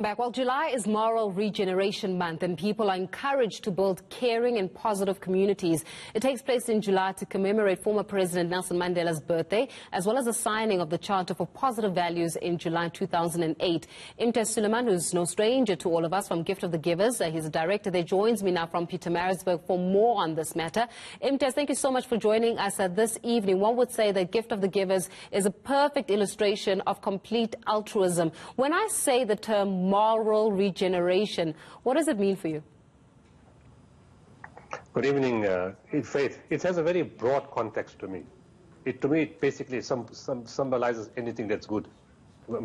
Back. Well, July is Moral Regeneration Month and people are encouraged to build caring and positive communities. It takes place in July to commemorate former President Nelson Mandela's birthday, as well as the signing of the Charter for Positive Values in July 2008. Imtiaz Sooliman, who's no stranger to all of us from Gift of the Givers, he's a director there, joins me now from Pietermaritzburg for more on this matter. Imtiaz, thank you so much for joining us this evening. One would say that Gift of the Givers is a perfect illustration of complete altruism. When I say the term moral regeneration, what does it mean for you? Good evening, Faith. It has a very broad context to me. To me, it basically symbolizes anything that's good.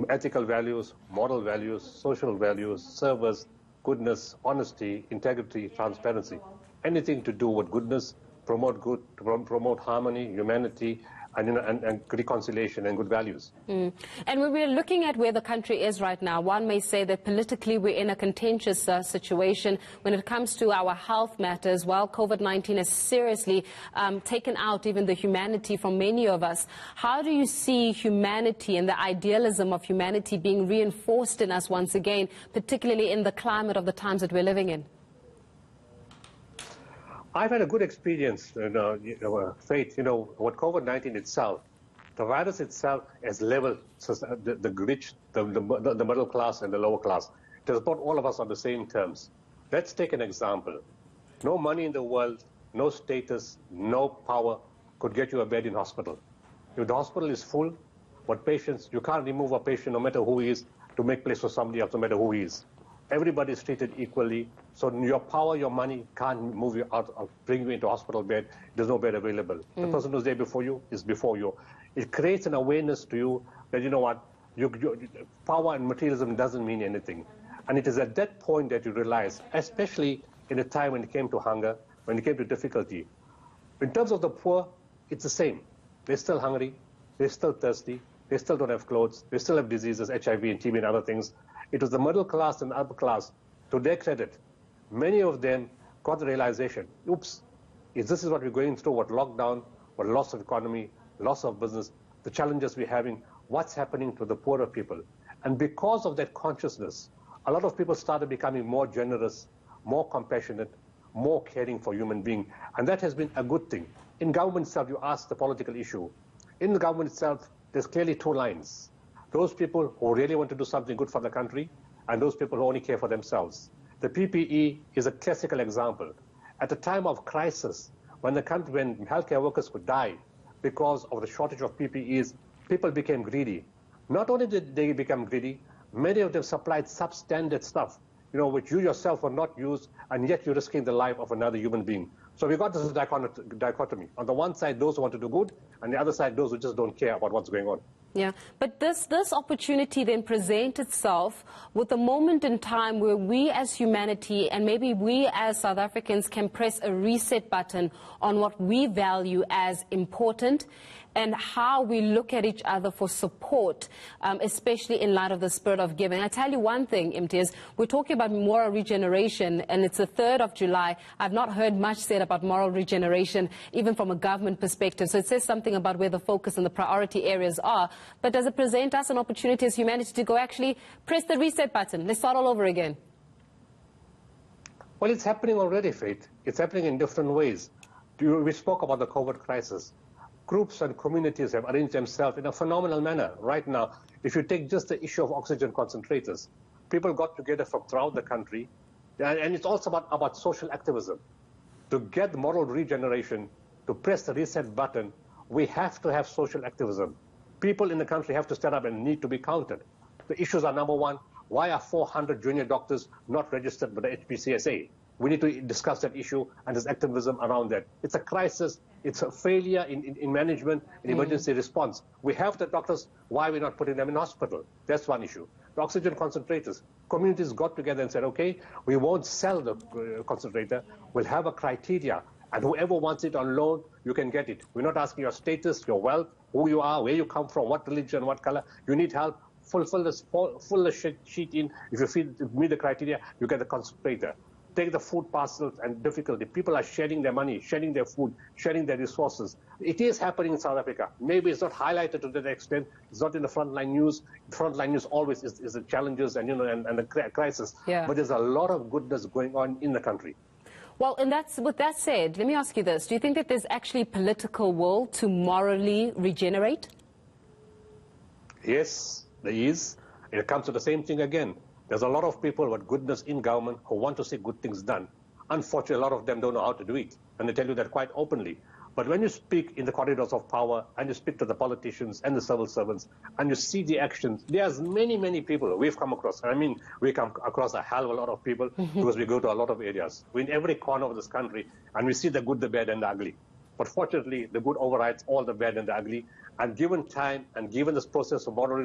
Ethical values, moral values, social values, service, goodness, honesty, integrity, transparency. Anything to do with goodness, promote good, promote harmony, humanity, and reconciliation and good values. And when we're looking at where the country is right now, one may say that politically we're in a contentious situation when it comes to our health matters. While COVID-19 has seriously taken out even the humanity from many of us, how do you see humanity and the idealism of humanity being reinforced in us once again, particularly in the climate of the times that we're living in? I've had a good experience, Faith, what COVID-19 itself, the virus itself has leveled the rich, the middle class and the lower class. It has brought all of us on the same terms. Let's take an example. No money in the world, no status, no power could get you a bed in hospital. If the hospital is full, what patients, you can't remove a patient no matter who he is to make place for somebody else no matter who he is. Everybody is treated equally, so your power, your money can't move you out, or bring you into a hospital bed. There's no bed available. The person who's there before you is before you. It creates an awareness to you that, you know what, power and materialism doesn't mean anything. And it is at that point that you realize, especially in a time when it came to hunger, when it came to difficulty. In terms of the poor, it's the same. They're still hungry, they're still thirsty, they still don't have clothes, they still have diseases, HIV and TB and other things. It was the middle class and upper class, to their credit, many of them got the realization, oops, if this is what we're going through, what lockdown, what loss of economy, loss of business, the challenges we're having, what's happening to the poorer people. And because of that consciousness, a lot of people started becoming more generous, more compassionate, more caring for human beings. And that has been a good thing. In government itself, you ask the political issue. In the government itself, there's clearly two lines. Those people who really want to do something good for the country, and those people who only care for themselves. The PPE is a classical example. At a time of crisis, when healthcare workers could die because of the shortage of PPEs, people became greedy. Not only did they become greedy, many of them supplied substandard stuff, which you yourself will not use, and yet you're risking the life of another human being. So we got this dichotomy. On the one side, those who want to do good, and the other side, those who just don't care about what's going on. Yeah, but this opportunity then presents itself with a moment in time where we as humanity and maybe we as South Africans can press a reset button on what we value as important and how we look at each other for support, especially in light of the spirit of giving. I tell you one thing, Imtiaz, we're talking about moral regeneration, and it's the 3rd of July. I've not heard much said about moral regeneration, even from a government perspective. So it says something about where the focus and the priority areas are. But does it present us an opportunity as humanity to go actually press the reset button? Let's start all over again. Well, it's happening already, Faith. It's happening in different ways. We spoke about the COVID crisis. Groups and communities have arranged themselves in a phenomenal manner. Right now, if you take just the issue of oxygen concentrators, people got together from throughout the country, and it's also about social activism. To get moral regeneration, to press the reset button, we have to have social activism. People in the country have to stand up and need to be counted. The issues are, number one, why are 400 junior doctors not registered with the HPCSA? We need to discuss that issue, and there's activism around that. It's a crisis. It's a failure in management and emergency response. We have the doctors. Why are we not putting them in hospital? That's one issue. The oxygen concentrators. Communities got together and said, okay, we won't sell the concentrator. We'll have a criteria, and whoever wants it on loan, you can get it. We're not asking your status, your wealth, who you are, where you come from, what religion, what color. You need help. Fill the sheet in. If you meet the criteria, you get the concentrator. Take the food parcels and difficulty. People are sharing their money, sharing their food, sharing their resources. It is happening in South Africa. Maybe it's not highlighted to that extent. It's not in the frontline news. The frontline news always is the challenges and, and the crisis. Yeah. But there's a lot of goodness going on in the country. Well, and with that said, let me ask you this. Do you think that there's actually political will to morally regenerate? Yes, there is. It comes to the same thing again. There's a lot of people with goodness in government who want to see good things done. Unfortunately, a lot of them don't know how to do it, and they tell you that quite openly. But when you speak in the corridors of power, and you speak to the politicians and the civil servants, and you see the actions, there's many, many people we've come across. I mean, we come across a hell of a lot of people because we go to a lot of areas. We're in every corner of this country, and we see the good, the bad, and the ugly. But fortunately, the good overrides all the bad and the ugly. And given time and given this process of moral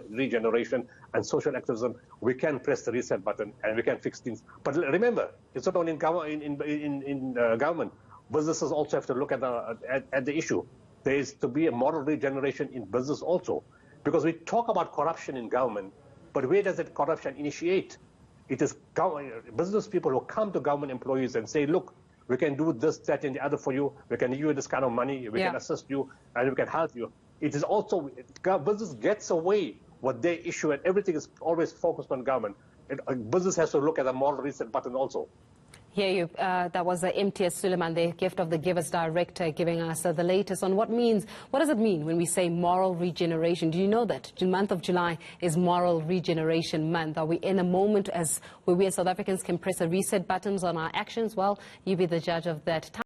regeneration and social activism, we can press the reset button and we can fix things. But remember, it's not only in government. Businesses also have to look at the issue. There is to be a moral regeneration in business also. Because we talk about corruption in government, but where does that corruption initiate? It is business people who come to government employees and say, look, we can do this, that, and the other for you. We can give you this kind of money. We can assist you, and we can help you. It is also, business gets away what they issue, and everything is always focused on government. Business has to look at the moral reset button also. Here that was Imtiaz Sooliman, the Gift of the Givers Director, giving us the latest on what does it mean when we say moral regeneration? Do you know that the month of July is Moral Regeneration Month? Are we in a moment where we as South Africans can press a reset buttons on our actions? Well, you be the judge of that.